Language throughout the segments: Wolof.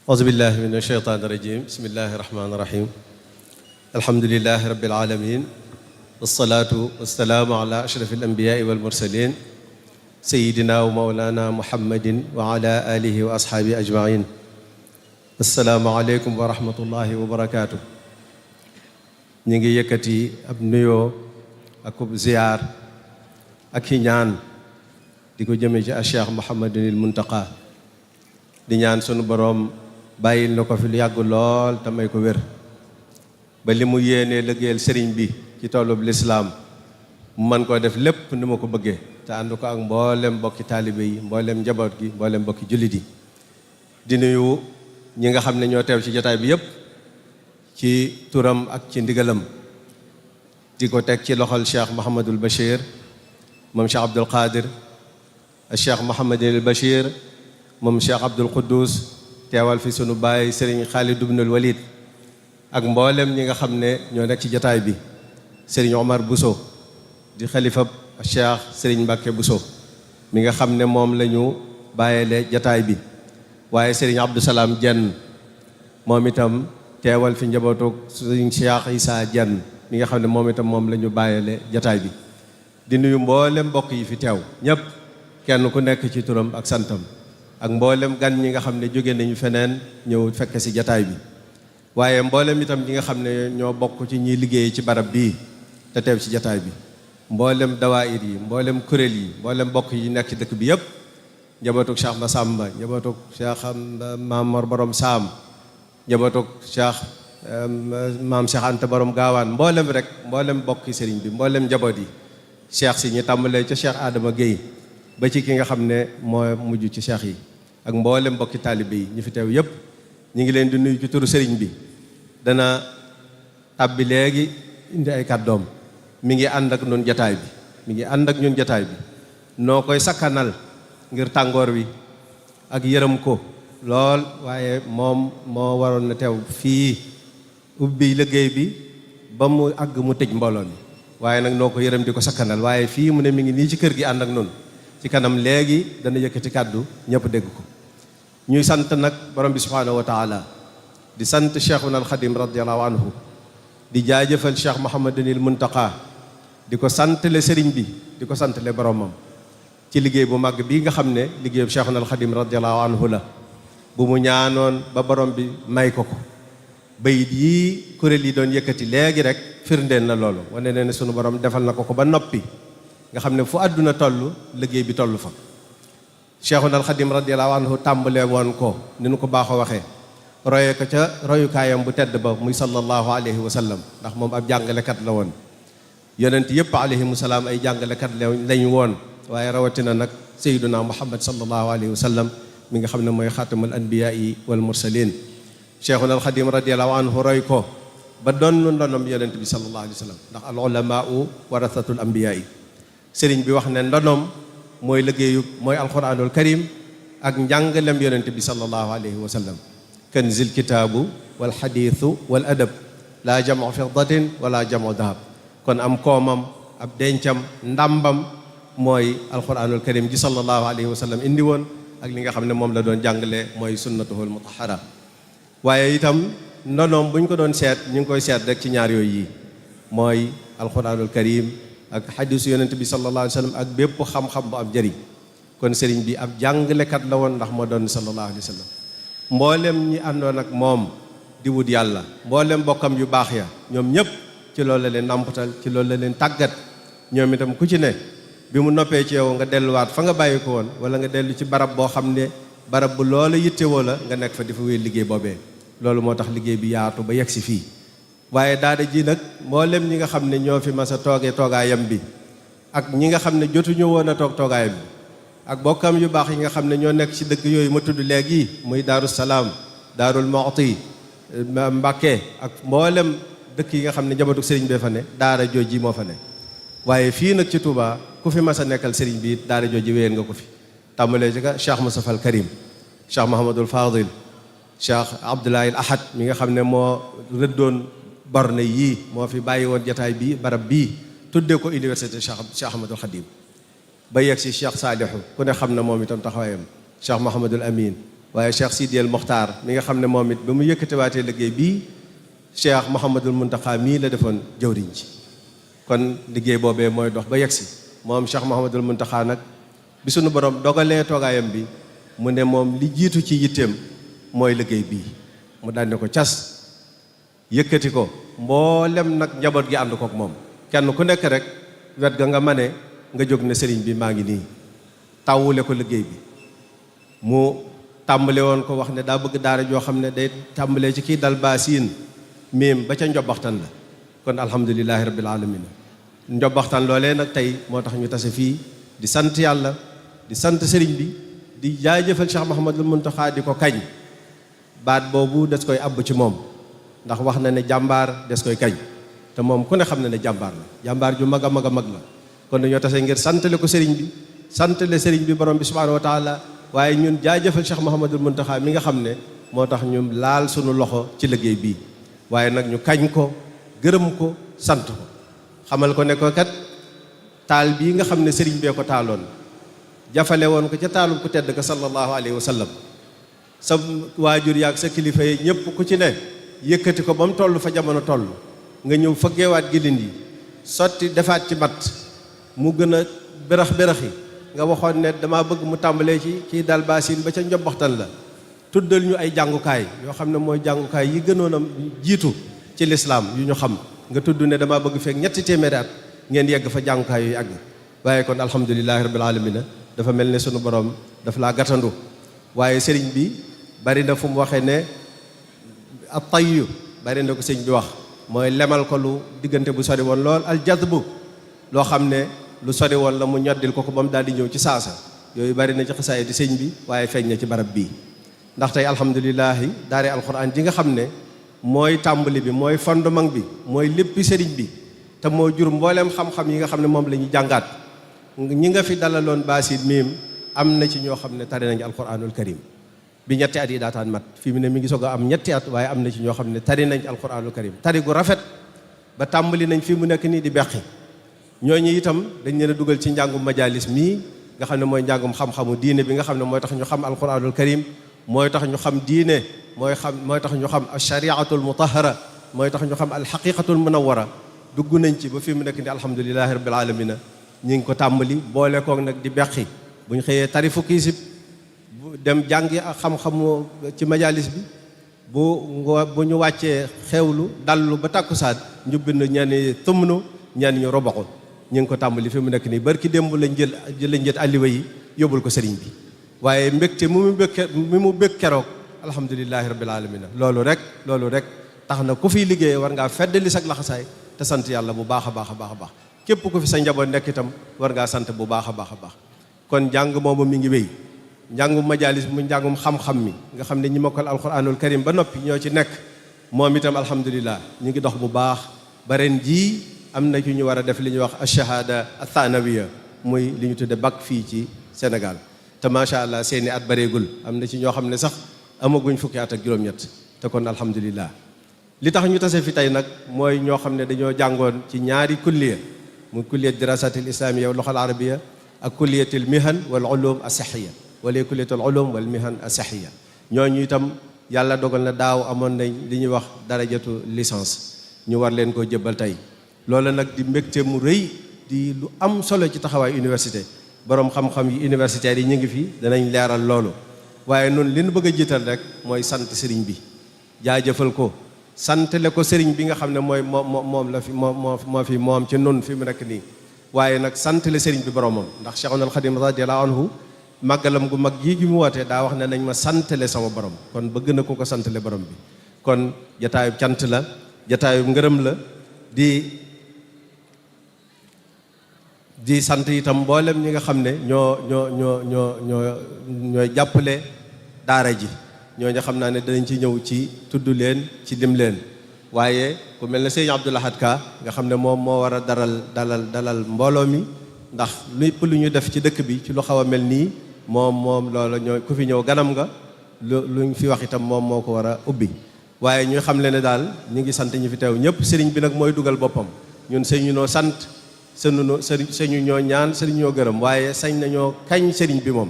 أعوذ بالله من الشيطان الرجيم بسم الله الرحمن الرحيم الحمد لله رب العالمين والصلاة والسلام على أشرف الأنبياء والمرسلين سيدنا ومولانا محمد وعلى آله وأصحابه أجمعين السلام عليكم ورحمة الله وبركاته نيجي يكتي أبنيو أكوب زيار أكي ñaan diko jëme ci Cheikh Mouhamadul Muntaqa di ñaan sunu borom bàyyil na ko fi lu yàgg lool te may ko wér ba li mu yéenee liggéeyal sëriñ bi ci toolub lislaam mu mën koo def lépp ni ma ko bëggee te ànd ko ak mboolem mbokki taalibe yi mboolem njaboot gi mboolem mbokki jullit yi di nuyu ñi nga xam ne ñoo teew ci jotaay bi yépp ci turam ak ci ndigalam di ko teg ci loxol Cheikh Mouhamadul Bachir moom Cheikh Abdoul Qadir Cheikh Mouhamadul Bachir moom Cheikh Abdoul Quddus teewal fi sunu baay Serigne Khalid ibnul Walid ak mboolem ñi nga xam ne ñoo nekk ci jataay bi Serigne Omar Bousso di xalifa Cheikh Serigne Mbacke Bousso mi nga xam ne moom la ñu bàyyele jataay bi waaye Serigne Abdou Salam Dieng moom itam teewal fi njabootu Serigne Cheikh Issa Dieng mi nga xam ne moom itam moom la ñu bàyyele jataay bi di nuyu mboolem mbokk yi fi teew ñépp kenn ku nekk ci turam ak santam ak mboolem gan ñi nga xam ne jóge nañu feneen ñëw fekk ci jataay bi waaye mboolem itam ñi nga xam ne ñoo bokk ci ñiy liggéey ci barab bii te teew ci jataay bi mboolem dawaayir yi mboolem kuréel yi mboolem mbokk yi nekk ci dëkk bi yépp njabootuk Cheikh Massamba njabootuk Cheikh Mamor Borom Saam njabootuk Cheikh Maam Cheikh Anta Borom Gaawaan mboolem rek mboolem mbokki sëriñ bi mboolem njaboot yi cheikh si ñu tàmbalee ca Cheikh Adama Guèye ba ci ki nga xam ne moo mujj ci cheikh yi ak mboolem mbokki taalibe yi ñu fi teew yépp ñu ngi leen di nuyu ci turu sëriñ bi dana tàbbi léegi indi ay kàddoom mi ngi ànd ak ñun jataay bi mi ngi ànd ak ñun jataay bi noo koy sakkanal ngir tàngoor wi ak yërëm ko lool waaye moom moo waroon na teew fii ubbi liggéey bi ba mu àgg mu tëj mbooloo mi waaye nag noo ko yërëm di ko sakkanal waaye fii mu ne mi ngi nii ci kër gi ànd ak noonu ci kanam léegi dana yëkkati kàddu ñëpp dégg ko ñuy sant nag borom bi subhaanahu wa taala di sant cheikhuna al xadim radiallahu anhu di jaajëfal cheikh Mouhamadul Muntaqa di ko santale sëriñ bi di ko santale boromam ci liggéey bu màgg bii nga xam ne liggéeyu cheikhuna al xadim radiallahu anhu la bu mu ñaanoon ba borom bi may ko ko bayit yii kuréel yi doon yëkkati léegi rek firndeen na loolu wane ne sunu borom defal na ko ko ba noppi nga xam ne fu àdduna toll liggéey bi toll fa cheikhuna al xadim radiallahu anhu tàmbalee woon ko ni nu ko baaxoo waxee roye ko ca royukaayam bu tedd ba muy sallallahu alayhi wa sallam ndax moom ab jàngalekat la woon yonent yëpp alayhimu salaam ay jàngalekat lañu woon waaye rawatina nag sayyiduna muhammad sallallahu alayhi wa sallam mi nga xam ne mooy xaatamul anbiyaai wal mursalin cheikhuna al xadim radiallahu anhu roy ko ba doon ndonom yonent bi sallallahu alayhi wa sallam ndax al ulamaau warathatul anbiyaai sëriñ bi wax ne ndonom mooy liggéeyu mooy alquranul karim ak njàngalem yonent bi sallallahu alayhi wa sallam kanzil kitaabu wal xadiisu wal adab laa jamu fiddatin wala jamu dahab kon am koomam ab dencam ndàmbam mooy alquranul karim ji sallallahu alayhi wa sallam indi woon ak li nga xam ne moom la doon jàngale mooy sunnatuhul mutahara waaye itam ndonoom bu ñu ko doon seet ñu ngi koy seet rek ci ñaar yooyu yi mooy alquranul karim ak xadiisu yonent bi sallallahu alayhi wa sallam ak bépp xam-xam bu am njëriñ kon sëriñ bi ab jàngalekat la woon ndax moo doon sallallahu alayhi wa sallam mboolem ñi àndoon ak moom di wut yàlla mboolem bokkam yu baax ya ñoom ñëpp ci loolu la leen nàmpatal ci loolu la leen tàggat ñoom itam ku ci ne bi mu noppee ci yow nga delluwaat fa nga bàyyi ko woon wala nga dellu ci barab boo xam ne barab bu loola yittewoo la nga nekk fa di fa wéy liggéey boobee loolu moo tax liggéey bi yaatu ba yegg si fii waaye daara ji nag mboolem ñi nga xam ne ñoo fi mas a toogee toogaayam bi ak ñi nga xam ne jotuñu woon a toog toogaayam bi ak bokkam yu baax yi nga xam ne ñoo nekk ci dëkk yooyu ma tudd léegi muy Daaru Salaam Daarul Muxti Mbàkke ak mboolem dëkk yi nga xam ne njabootu sëriñ bee fa ne daara jooji moo fa ne waaye fii nag ci Touba ku fi mas a nekkal sëriñ bi daara jooji wéyal nga ko fi tàmbalee ci ka Cheikh Moustapha al Karim Cheikh Mahamadul Fadil Cheikh Abdoulaye al Ahad mi nga xam ne moo rëddoon borne yii moo fi bàyyi woon jataay bi barab bii tuddee ko université Cheikh Ahmadul Khadim ba yegg si Cheikh Saalihu ku ne xam na moom itam taxawaayam Cheikh Mahamadul Amin waaye Cheikh Sidi El Mokhtar mi nga xam ne moom it ba mu yëkkatiwaatee liggéey bii Cheikh Mouhamadul Mountakha mii la defoon jëwriñ ci kon liggéey boobee mooy dox ba yegsi moom Cheikh Mouhamadul Mountakha nag bi sunu borom dogalee toogaayam bi mu ne moom li jiitu ci yitteem mooy liggéey bii mu daan ne ko cas yëkkati ko mboolem nag njaboot gi ànd kook moom kenn ku nekk rek wet ga nga mane nga jóg ne sëriñ bi maa ngi nii tawule ko liggéey bi mu tàmbale woon ko wax ne daa bëgg daara joo xam ne day tàmbalee ci kii dal baasiin miim ba ca njobbaxtan la kon alhamdulilahi rabbil alamin njobbaxtan loolee nag tey moo tax ñu tase fii di sant yàlla di sant sëriñ bi di jaajëfal Cheikh Mouhamadul Mountakha di ko kañ baat boobu des koy àbb ci moom ndax wax na ne jàmbaar des koy kañ te moom ku ne xam na ne jàmbaar la jàmbaar ju mag a mag a mag la kon dañoo tase ngir santale ko sëriñ bi santale sëriñ bi borom bi subhanahu wa taala waaye ñun jaajëfal Cheikh Mouhamadul Mountakha mi nga xam ne moo tax ñu laal sunu loxo ci liggéey bii waaye nag ñu kañ ko gërëm ko sant ko xamal ko ne ko kat taal bii nga xam ne sëriñ bee ko taaloon jafale woon ko ca taalum ku tedd ka sallallahu alayhi wa sallam sa waajur yaag sa kilifa yi ñëpp ku ci ne yëkkati ko ba mu toll fa jamono toll nga ñëw fëggeewaat gilin yi sotti defaat ci mat mu gën a berax-beraxi nga waxoon ne dama bëgg mu tàmbalee ci kii dal baasin ba ca njobbaxtan la tuddal ñu ay jàngukaay yoo xam ne mooy jàngukaay yi gënoon a jiitu ci lislaam yu ñu xam nga tudd ne dama bëgg fekk 3 téeméeri at ngeen yegg fa jàngukaay yu yàgg waaye kon alhamdulilahi rabbil alamina dafa mel ne sunu borom daf laa gàttandu waaye sëriñ bi bari na fu mu waxee ne ab tayyu bari na ko sëriñ bi wax mooy lemal ko lu diggante bu sori woon lool al jadbu loo xam ne lu sori woon la mu ñoddil ko ba mu daal di ñëw ci saasa yooyu bari na ci xasaay di sëñ bi waaye feeñ na ci barab bii ndax tey alhamdulilahi daare alquran ji nga xam ne mooy tàmbali bi mooy fondement bi mooy léppi sëriñ bi te moo jur mbooleem xam-xam yi nga xam ne moom la ñu jàngaat ñi nga fi dalaloon baasit miim am na ci ñoo xam ne tari nañ alquranul karim bi 2 at yi daataan mat fii mu ne mi ngi soog a am 2 at waaye am na ci ñoo xam ne tari nañ alquranul karim tari gu rafet ba tàmbali nañ fii mu nekk nii di beqi ñooñu itam dañ leen a dugal ci njàngum majalis mii nga xam ne mooy njàngum xam-xamu diine bi nga xam ne mooy tax ñu xam alquranul karim mooy tax ñu xam diine mooy tax ñu xam alshariatul mutahara mooy tax ñu xam alxaqiqatul munawara dugg nañ ci ba fii mu nekk ni alhamdulilahi rabbil alamina ñi ngi ko tàmbali boole koog nag di beqi bu ñu xëyee tari fukki sib bu dem jàngi ak xam-xamu ci majalis bi bu ñu wàccee xewlu dallu ba tàkkusaan ñu bind ñenn tumnu ñenn ñu roboxu ñu ngi ko tàmbali fi mu nekk nii barki démb lañ jël alliwa yi yóbbul ko sëriñ bi waaye mbégte mi mu bég keroog alhamdulilahi rabbil alamina loolu rek tax na ku fiy liggéey war ngaa feddali sag laxasaay te sant yàlla bu baax a baax a baax a baax képp ku fi sa njaboot nekk itam war ngaa sant bu baax a baax a baax kon njàng moomu mi ngi wéy njàngum majalis mu njàngum xam-xam mi nga xam ne ñi mokkal alquranul karim ba noppi ñoo ci nekk moom itam alhamdulilah ñu ngi dox bu baax ba ren jii am na ci ñu war a def li ñuy wax ashahada athanawiya muy li ñu tudde bac fii ci Sénégal te macha allah seeni at bareegul am na ci ñoo xam ne sax amaguñ fukki at ak juróom-ñett te kon alhamdulilah li tax ñu tase fi tey nag mooy ñoo xam ne dañoo jàngoon ci ñaari kulliya muy kulliyat dirasatil islamiyya wal lughal arabiyya ak kulliyatil mihan wal ulum as-sihhiyya wala kulliyatul ulum wal mihan as-sihhiyya ñooñu itam yàlla dogal na daaw amoon nañ li ñuy wax darajatu licence ñu war leen koo jëbbal tey loolu nag di mbégte mu rëy di lu am solo ci taxawaay université borom xam-xam yi universitaires yi ñu ngi fi danañ leeral loolu waaye noonu li ñu bëgg a jiital rek mooy sant sëriñ bi jaajëfal ko santale ko sëriñ bi nga xam ne mooy moom la fi moom ci nun fi mu nekk nii waaye nag santale sëriñ bi boromam ndax Cheikhul Khadim radiyallahu anhu màggalam gu mag gii gi mu wootee daa wax ne nañ ma santale sama borom kon bëgg na ko santale borom bi kon jataayub cant la jataayub ngërëm la di sant itam mboolem ñi nga xam ne ñooy jàppale daara ji ñooñu xam naa ne danañ ci ñëw ci tudd leen ci lim leen waaye ku mel ne sëñ Abdou Lahad Ka nga xam ne moom moo war a dalal mbooloo mi ndax lépp lu ñu def ci dëkk bi ci lu xaw a mel nii moom loolu ñoo ku fi ñëw ganam nga luñ fi wax itam moom moo ko war a ubbi waaye ñu xam le ne daal ñu ngi sant ñu fi teew ñëpp sëriñ bi nag mooy dugal boppam ñun sëñu noo sant sëñu ñoo ñaan sëriñ ñoo gërëm waaye sañ nañoo kañ sëriñ bi moom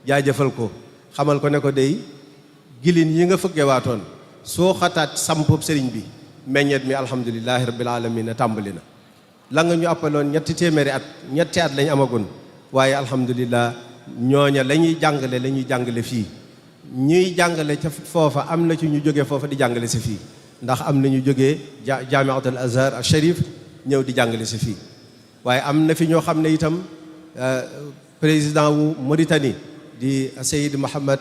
jaajëfal ko xamal ko ne ko dey gilin yi nga fëgge waatoon soo xataat sampub sëriñ bi meññeet mi alhamdulilahi rabbil alamin tàmbali na la nga ñu appaloon ñetti at lañ amagun waaye alhamdulilah ñooña la ñuy jàngale fii ñuy jàngale ca foofa am na ci ñu jógee foofa di jàngale si fii ndax am na ñu jógee jaamiatul azhar al sharif ñëw di jàngale si fii waaye am na fi ñoo xam ne itam président wu Mauritanie di Seyid Mohamed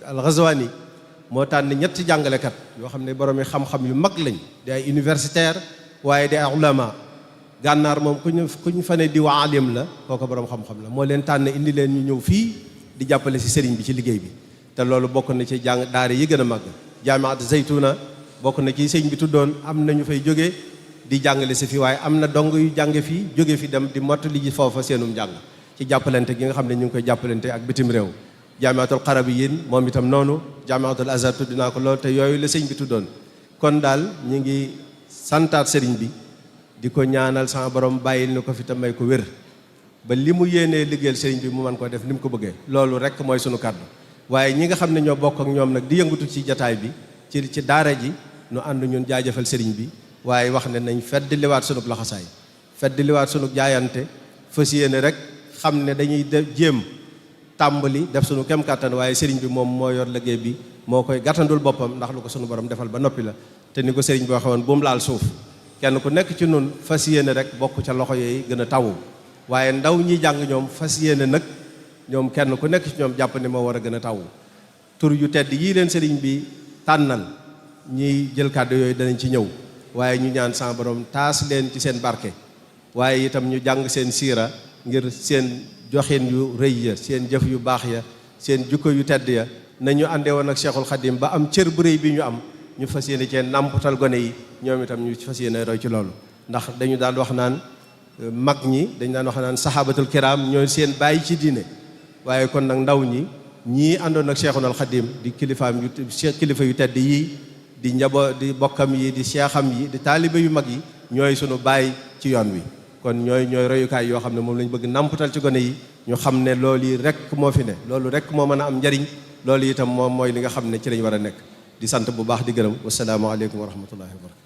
al Ghazwani moo tànn ñetti jàngalekat yoo xam ne borom yi xam-xam yu mag lañ di ay universitaire waaye di ay ulama gànnaar moom ku ñu fa ne di waa alim la kooku borom xam-xam la moo leen tànn indi leen ñu ñëw fii di jàppale si sëriñ bi ci liggéey bi te loolu bokk na ci jàng daara yi gën a mag jaamiat Zaytuna bokk na ci sëriñ bi tuddoon am na ñu fay jóge di jàngale si fii waaye am na dong yu jànge fii jóge fi dem di mottali ji foofa seenum jàng ci jàppalante gi nga xam ne ñu ngi koy jàppalante ak bitim réew jaamiatul Qarabiyin moom itam noonu jaamiatul Azhar tudd naa ko lool te yooyu la sëriñ bi tuddoon kon daal ñu ngi santaat sëriñ bi di ko ñaanal sama borom bàyyil ni ko fi te may ko wér ba li mu yéenee liggéeyal sëriñ bi mu mën koo def ni mu ko bëggee loolu rek mooy sunu kàddu waaye ñi nga xam ne ñoo bokk ak ñoom nag di yëngatu ci jataay bi ci daara ji nu ànd ñun jaajëfal sëriñ bi waaye wax ne nañ feddliwaat sunu laxasaay feddliwaat sunu jaayante fas yéene rek xam ne dañuy jéem tàmbali def sunu kem kàttan waaye sëriñ bi moom moo yor liggéey bi moo koy gàttandul boppam ndax lu ko sunu borom defal ba noppi la te ni ko sëriñ bi waxee woon bu mu laal suuf kenn ku nekk ci nun fas yéene rek bokk ca loxo yooyu gën a tawu waaye ndaw ñi jàng ñoom fas yéene nag ñoom kenn ku nekk ci ñoom jàpp ne moo war a gën a tawu tur yu tedd yii leen sëriñ bi tànnal ñiy jël kàddu yooyu danañ ci ñëw waaye ñu ñaan sa borom taas leen ci seen barke waaye itam ñu jàng seen siira ngir seen joxin yu rëy ya seen jëf yu baax ya seen jukko yu tedd ya nañu àndee woon ak Cheikhul Khadim ba am cër bu rëy bi ñu am ñu fas yéene cee nàmputal gone yi ñoom itam ñu fas yéene roy ci loolu ndax dañu daan wax naan mag ñi dañu daan wax naan sahabatul kiram ñooy seen bàyyi ci diine waaye kon nag ndaw ñi ñii àndoon ak Cheikhul Khadim di kilifaam yu kilifa yu tedd yii di di bokkam yi di seexam yi di taalibe yu mag yi ñooy sunu bàyyi ci yoon wi kon ñooy royukaay yoo xam ne moom lañ bëgg nàmputal ci gone yi ñu xam ne loolu yi rek moo fi ne loolu rek moo mën a am njariñ loolu itam moom mooy li nga xam ne ci lañ war a nekk di sant bu baax di gërëm wasalaamaaleykum wa rahmatullahi wa barakatu